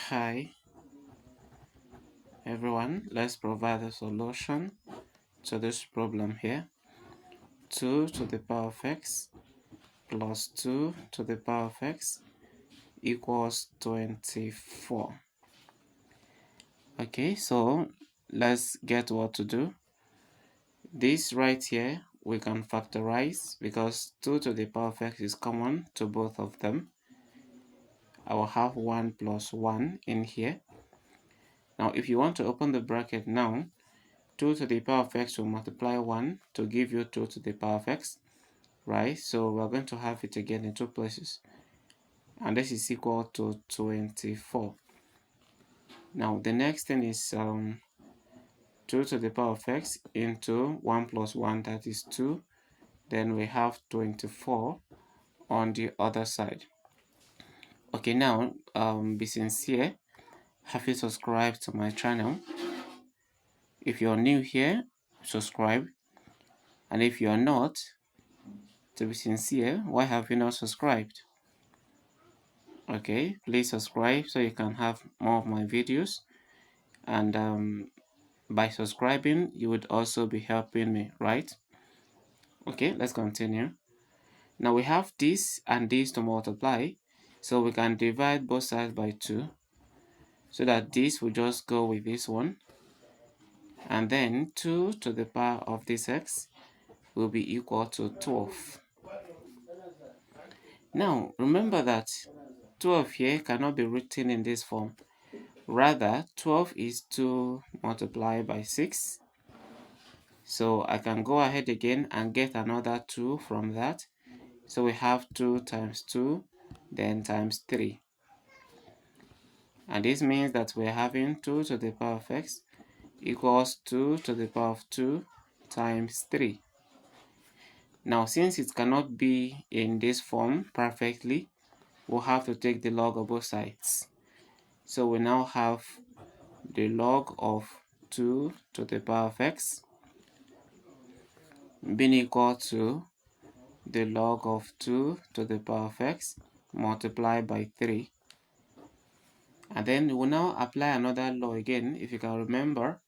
Hi everyone, let's provide a solution to this problem here. 2 to the power of x plus 2 to the power of x equals 24. Okay, so let's get what to do. This right here we can factorize because 2 to the power of x is common to both of them. I will have 1 plus 1 in here. Now if you want to open the bracket now, 2 to the power of x will multiply 1 to give you 2 to the power of x, right? So we're going to have it again in two places, and this is equal to 24. Now the next thing is 2 to the power of x into 1 plus 1, that is 2. Then we have 24 on the other side. Okay, now be sincere. Have you subscribed to my channel? If you're new here, subscribe. And if you're not, to be sincere, why have you not subscribed? Okay, please subscribe so you can have more of my videos, and by subscribing you would also be helping me, right? Okay, let's continue. Now we have this and this to multiply, so we can divide both sides by 2, so that this will just go with this one, and then 2 to the power of this x will be equal to 12. Now remember that 12 here cannot be written in this form. Rather, 12 is 2 multiplied by 6. So I can go ahead again and get another 2 from that. So we have 2 times 2, then times 3. And this means that we're having 2 to the power of x equals 2 to the power of 2 times 3. Now, since it cannot be in this form perfectly, we'll have to take the log of both sides. So we now have the log of 2 to the power of x being equal to the log of 2 to the power of x multiplied by 3. And then we'll now apply another law again. If you can remember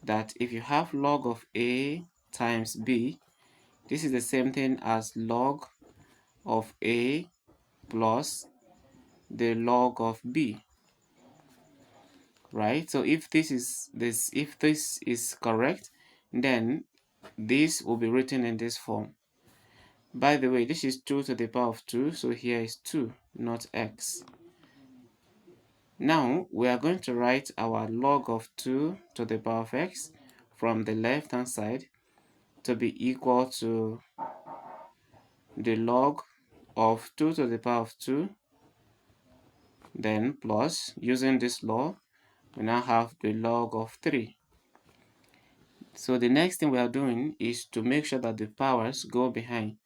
that if you have log of a times b, this is the same thing as log of a plus the log of b, right? So if this is correct, then this will be written in this form. By the way, this is 2 to the power of 2, so here is 2, not x. Now we are going to write our log of 2 to the power of x from the left hand side to be equal to the log of 2 to the power of 2, then plus, using this law, we now have the log of 3. So the next thing we are doing is to make sure that the powers go behind.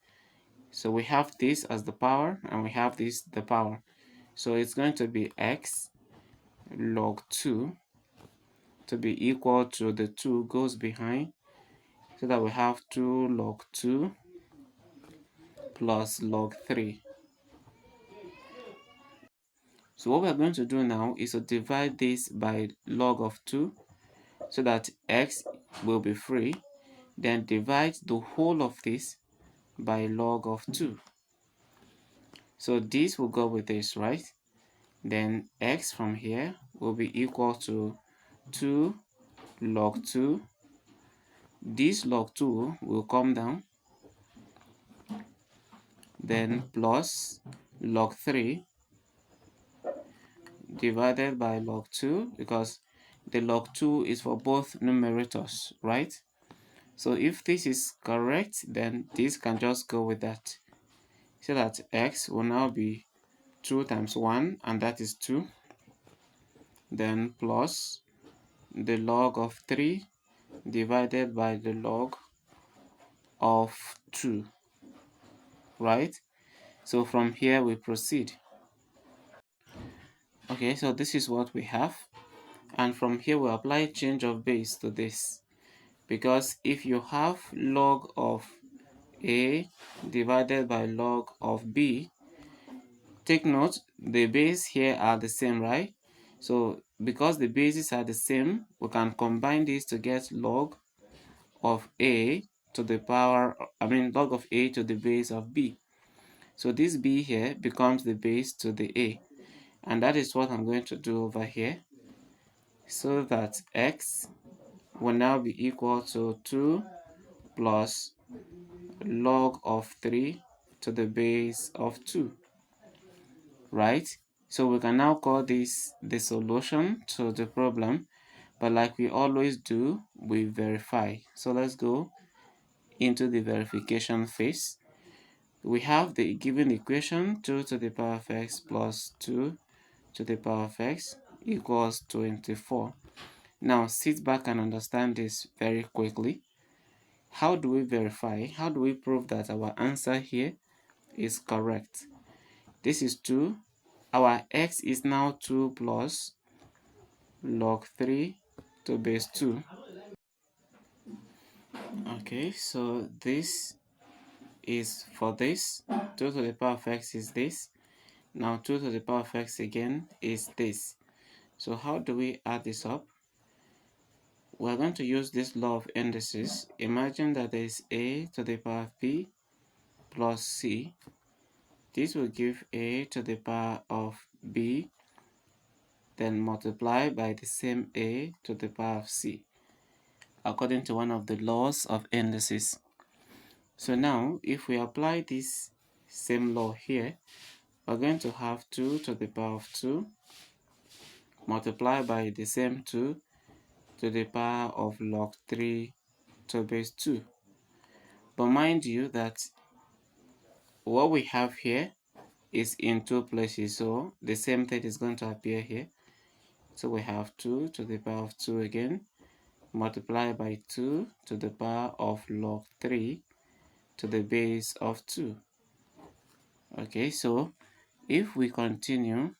So we have this as the power and we have this the power. So it's going to be x log 2 to be equal to the 2 goes behind, so that we have 2 log 2 plus log 3. So what we are going to do now is to divide this by log of 2 so that x will be free, then divide the whole of this by log of 2. So this will go with this, right? Then x from here will be equal to 2 log 2. This log 2 will come down, then plus log 3 divided by log 2, because the log 2 is for both numerators, right? So if this is correct, then this can just go with that, so that x will now be 2 times 1, and that is 2, then plus the log of 3 divided by the log of 2, right? So from here we proceed. Okay, so this is what we have, and from here we apply change of base to this, because if you have log of a divided by log of b, take note the base here are the same, right? So because the bases are the same, we can combine these to get log of a to the power, log of a to the base of b. So this b here becomes the base to the a, and that is what I'm going to do over here, so that x will now be equal to 2 plus log of 3 to the base of 2, right? So we can now call this the solution to the problem, but like we always do, we verify. So let's go into the verification phase. We have the given equation 2 to the power of x plus 2 to the power of x equals 24. Now sit back and understand this very quickly. How do we verify? How do we prove that our answer here is correct? This is 2. Our x is now 2 plus log 3 to base 2. Okay, so this is for this. 2 to the power of x is this. Now 2 to the power of x again is this. So how do we add this up? We're going to use this law of indices. Imagine that there is a to the power of b plus c. This will give a to the power of b, then multiply by the same a to the power of c, according to one of the laws of indices. So now, if we apply this same law here, we're going to have 2 to the power of 2 multiplied by the same 2 to the power of log 3 to base 2. But mind you that what we have here is in two places, so the same thing is going to appear here. So we have 2 to the power of 2 again, multiplied by 2 to the power of log 3 to the base of 2. Okay, so if we continue,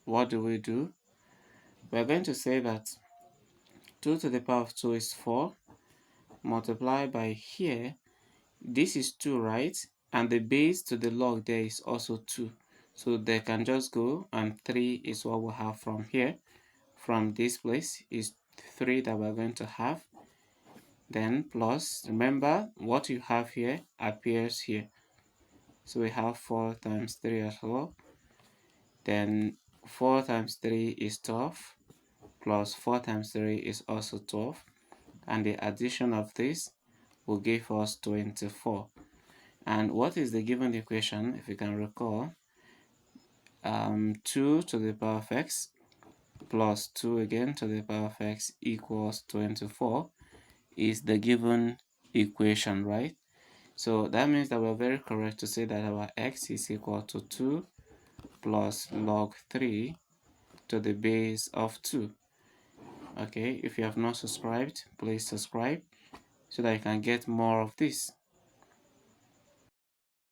what do? We're going to say that 2 to the power of 2 is 4, multiplied by here, this is 2, right? And the base to the log there is also 2. So they can just go, and 3 is what we have from here. From this place is 3 that we're going to have. Then plus, remember what you have here appears here. So we have 4 times 3 as well. Then 4 times 3 is 12, plus 4 times 3 is also 12. And the addition of this will give us 24. And what is the given equation, if you can recall? 2 to the power of x plus 2 again to the power of x equals 24 is the given equation, right? So that means that we're very correct to say that our x is equal to 2 plus log 3 to the base of 2. Okay, if you have not subscribed, please subscribe so that you can get more of this.